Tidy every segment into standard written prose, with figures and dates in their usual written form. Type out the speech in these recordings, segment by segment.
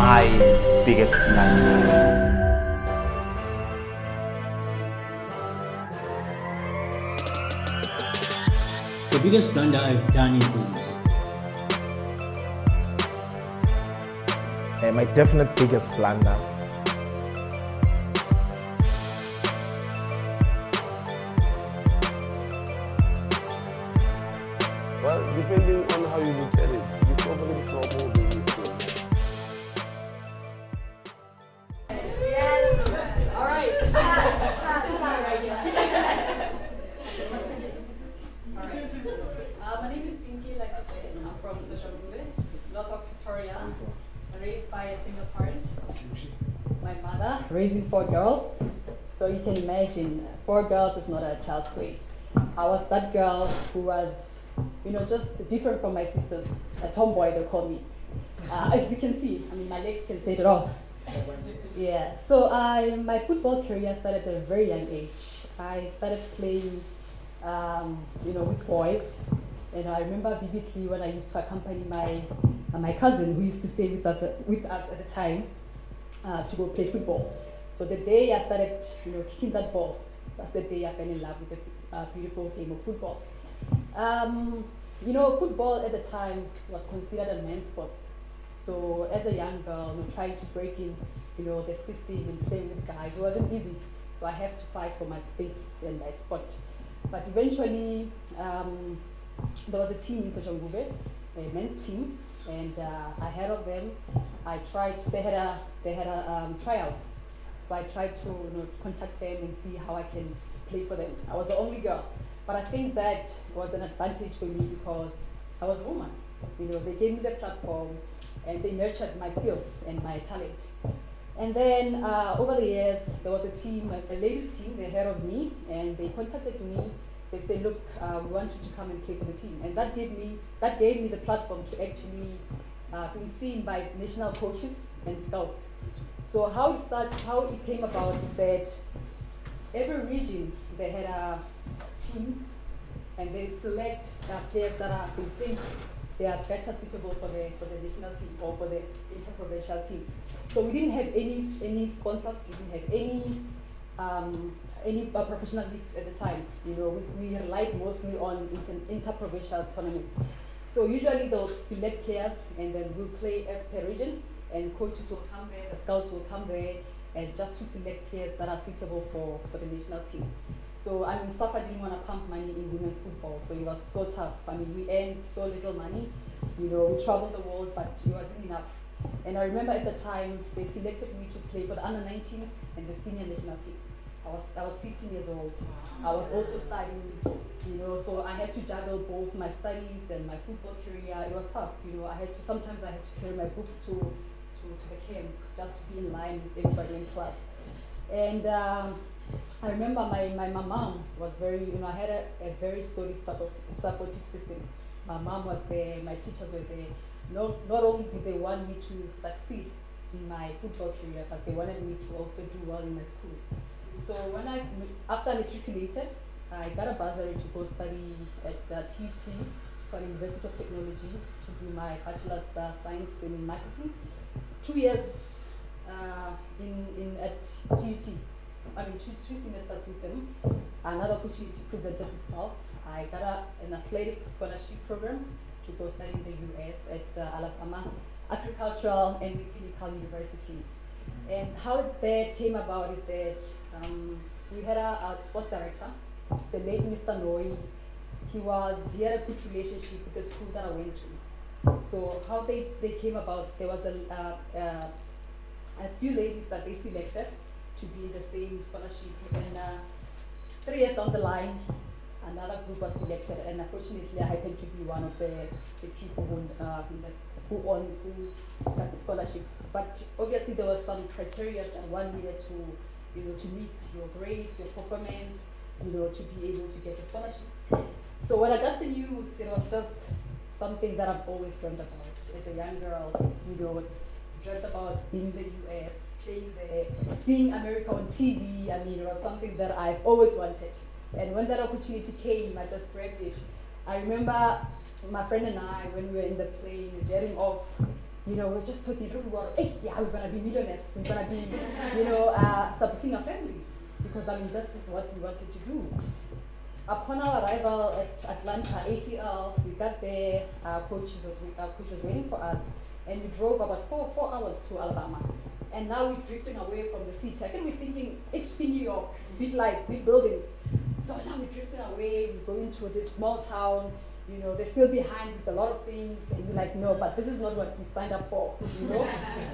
my biggest blunder? The biggest blunder I've done in business. My definite biggest blunder. Well, depending on how you look at it, it's probably from all business skills. Yes. All right. All right. My name is Pinky, like I said. I'm from Soshanguve, north of Victoria. Raised by a single parent. My mother raising 4 girls. So you can imagine, 4 girls is not a child's play. I was that girl who was, just different from my sisters. A tomboy, they call me. As you can see, my legs can say it all. Yeah, so my football career started at a very young age. I started playing, with boys. And I remember vividly when I used to accompany my cousin, who used to stay with us at the time, to go play football. So the day I started, kicking that ball, that's the day I fell in love with the beautiful game of football. Football at the time was considered a man's sport. So as a young girl, trying to break in, the system and playing with guys, it wasn't easy. So I have to fight for my space and my spot. But eventually, there was a team in Soshanguve, a men's team, and ahead of them, they had a tryouts. So I tried to contact them and see how I can play for them. I was the only girl, but I think that was an advantage for me because I was a woman. They gave me the platform and they nurtured my skills and my talent. And then over the years, there was a team, a ladies team, they heard of me and they contacted me. They said, look, we want you to come and play for the team. And that gave me the platform to actually be seen by national coaches and scouts. So how it came about is that every region, they had teams and they select players that they think they are better suitable for the national team or for the interprovincial teams. So we didn't have any sponsors, we didn't have any professional leagues at the time. We relied mostly on interprovincial tournaments. So usually they'll select players and then we'll play as per region and coaches will come there, the scouts will come there and just to select players that are suitable for the national team. So SAFA didn't want to pump money in women's football, so it was so tough. We earned so little money. We traveled the world, but it wasn't enough. And I remember at the time they selected me to play for the under-19 and the senior national team. I was 15 years old. I was also studying, so I had to juggle both my studies and my football career. It was tough, sometimes I had to carry my books to the camp just to be in line with everybody in class. And I remember my mom was very, I had a very solid supportive system. My mom was there, my teachers were there. Not only did they want me to succeed in my football career, but they wanted me to also do well in my school. So after I matriculated, I got a bursary to go study at TUT, so University of Technology, to do my bachelor's science in marketing. 2 years at TUT. 2 semesters with them. Another opportunity presented itself. I got an athletics scholarship program to go study in the US at Alabama Agricultural and Mechanical University. And how that came about is that we had a sports director, the late Mr. Noria. He had a good relationship with the school that I went to. So how they came about, there was a few ladies that they selected to be in the same scholarship. And 3 years down the line, another group was selected, and unfortunately, I happened to be one of the people who got the scholarship. But obviously, there was some criteria that one needed to meet your grades, your performance, to be able to get the scholarship. So when I got the news, it was just something that I've always dreamed about as a young girl. Dreamt about being in the US, playing there, seeing America on TV. It was something that I've always wanted. And when that opportunity came, I just grabbed it. I remember my friend and I, when we were in the plane, jetting off, we're just talking about, hey, yeah, we're gonna be millionaires, we're gonna be, supporting our families, because this is what we wanted to do. Upon our arrival at Atlanta ATL, we got there, our coach was waiting for us, and we drove about four hours to Alabama. And now we're drifting away from the city. Again, we're thinking, it's New York, big lights, big buildings. So now we're drifting away, we're going to this small town, they're still behind with a lot of things, and we're like, no, but this is not what we signed up for,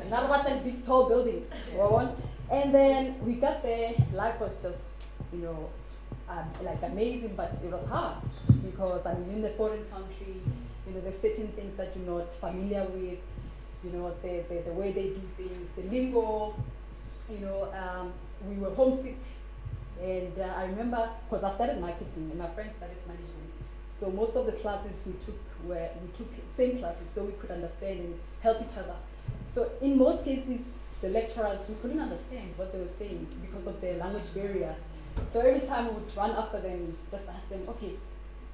Not about like big tall buildings, And then we got there, life was just, like amazing, but it was hard, because in the foreign country, there's certain things that you're not familiar with, the way they do things, the lingo, we were homesick. And I remember, because I started marketing and my friends started management. So most of the classes we took same classes, so we could understand and help each other. So in most cases, the lecturers, we couldn't understand what they were saying because of the language barrier. So every time we would run after them, just ask them, okay,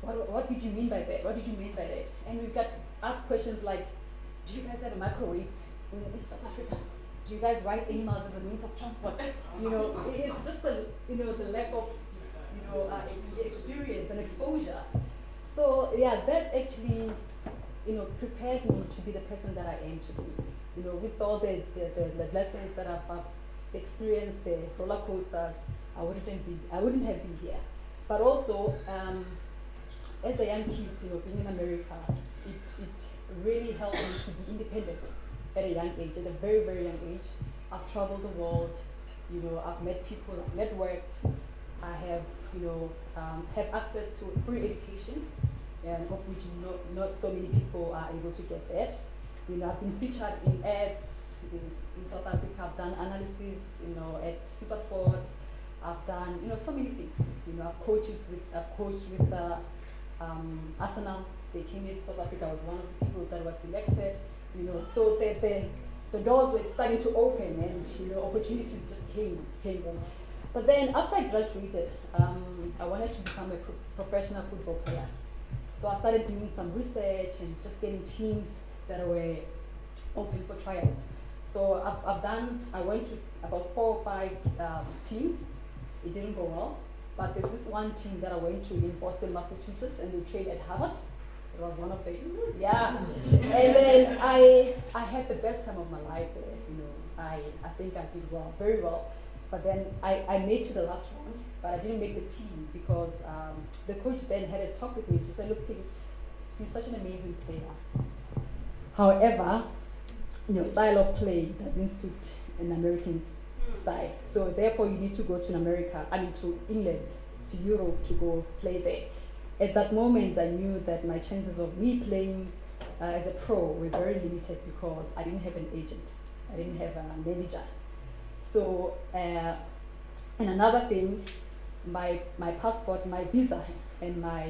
what did you mean by that? What did you mean by that? And we got asked questions like, do you guys have a microwave in South Africa? Do you guys ride animals as a means of transport? It's just the lack of experience and exposure. So yeah, that actually prepared me to be the person that I am today. With all the lessons that I've experienced, the roller coasters, I wouldn't have been here. But also, as a young kid, being in America, it really helped me to be independent at a young age, at a very, very young age. I've traveled the world, I've met people, I've networked, I have, have access to free education, of which not so many people are able to get that. I've been featured in ads in South Africa. I've done analysis, at Supersport. I've done, so many things. I've coached with Arsenal. They came here to South Africa. I was one of the people that was selected. So the doors were starting to open, and opportunities just came in. But then after I graduated, I wanted to become a professional football player. So I started doing some research and just getting teams that were open for tryouts. So I went to about 4 or 5 teams. It didn't go well, but there's this one team that I went to in Boston, Massachusetts, and they trained at Harvard. It was one of the, And then I had the best time of my life there, I think I did well, very well. But then I made to the last round, but I didn't make the team because the coach then had a talk with me to say, look, he's such an amazing player. However, your style of play doesn't suit an American style. So therefore you need to go to to England, to Europe to go play there. At that moment, I knew that my chances of me playing as a pro were very limited because I didn't have an agent. I didn't have a manager. So, and another thing, my passport, my visa, and my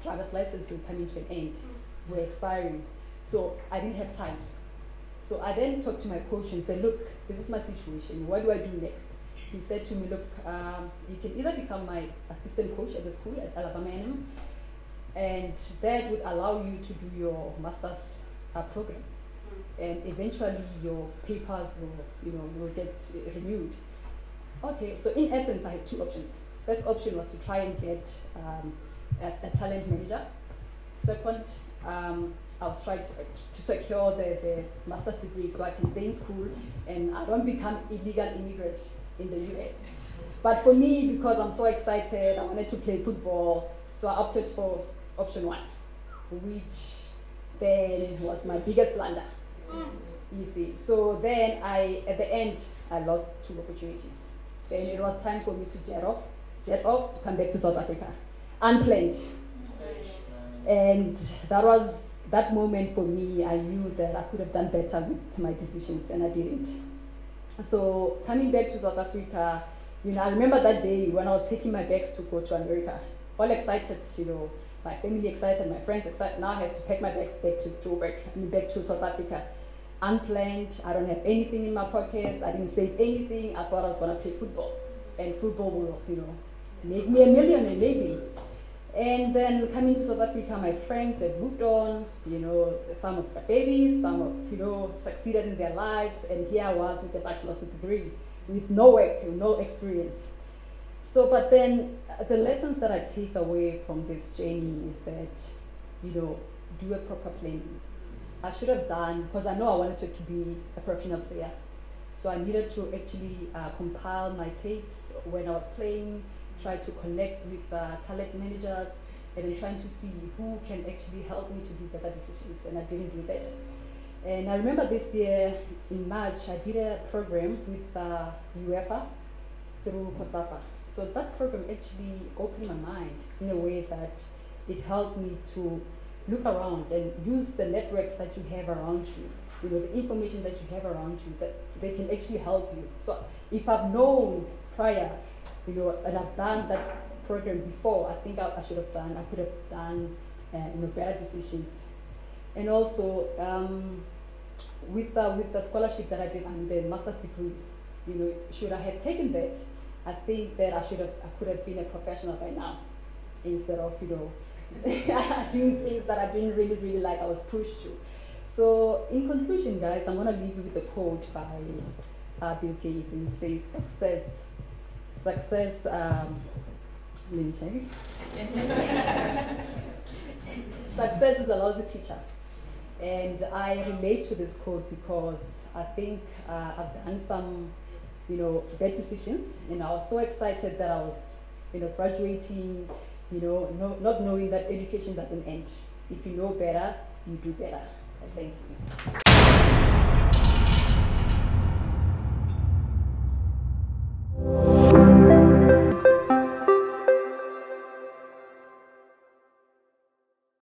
driver's license were coming to an end, were expiring. So I didn't have time. So I then talked to my coach and said, look, this is my situation. What do I do next? He said to me, look, you can either become my assistant coach at the school at Alabama A&M, and that would allow you to do your master's program. And eventually your papers will get renewed. Okay, so in essence, I had 2 options. First option was to try and get a talent manager. Second, I was trying to secure the master's degree so I can stay in school and I don't become illegal immigrant in the US. But for me, because I'm so excited, I wanted to play football, so I opted for option 1, which then was my biggest blunder. You see, so then at the end, I lost 2 opportunities. Then it was time for me to jet off to come back to South Africa, unplanned. And that moment for me, I knew that I could have done better with my decisions, and I didn't. So coming back to South Africa, I remember that day when I was packing my bags to go to America, all excited, my family excited, my friends excited. Now I have to pack my bags back to Joburg, back to South Africa. Unplanned, I don't have anything in my pockets, I didn't save anything. I thought I was gonna play football, and football will, make me a millionaire maybe. And then coming to South Africa, my friends have moved on, some of got babies, some of, succeeded in their lives, and here I was with a bachelor's degree, with no work, no experience. So, but then the lessons that I take away from this journey is that, do a proper planning. I should have done, because I know I wanted to be a professional player. So I needed to actually compile my tapes when I was playing, try to connect with talent managers, and then trying to see who can actually help me to do better decisions, and I didn't do that. And I remember this year in March, I did a program with UEFA through COSAFA. So that program actually opened my mind in a way that it helped me to look around and use the networks that you have around you, the information that you have around you, that they can actually help you. So if I've known prior, and I've done that program before, I think I could have done, better decisions. And also, with the scholarship that I did and the master's degree, should I have taken that, I think that I could have been a professional by now, instead of, doing things that I didn't really, really like, I was pushed to. So in conclusion, guys, I'm gonna leave you with a quote by Bill Gates, and it says, success, let me check. Success is a lousy teacher. And I relate to this quote because I think I've done some, bad decisions, and I was so excited that I was, graduating, not knowing that education doesn't end. If you know better, you do better. Thank you.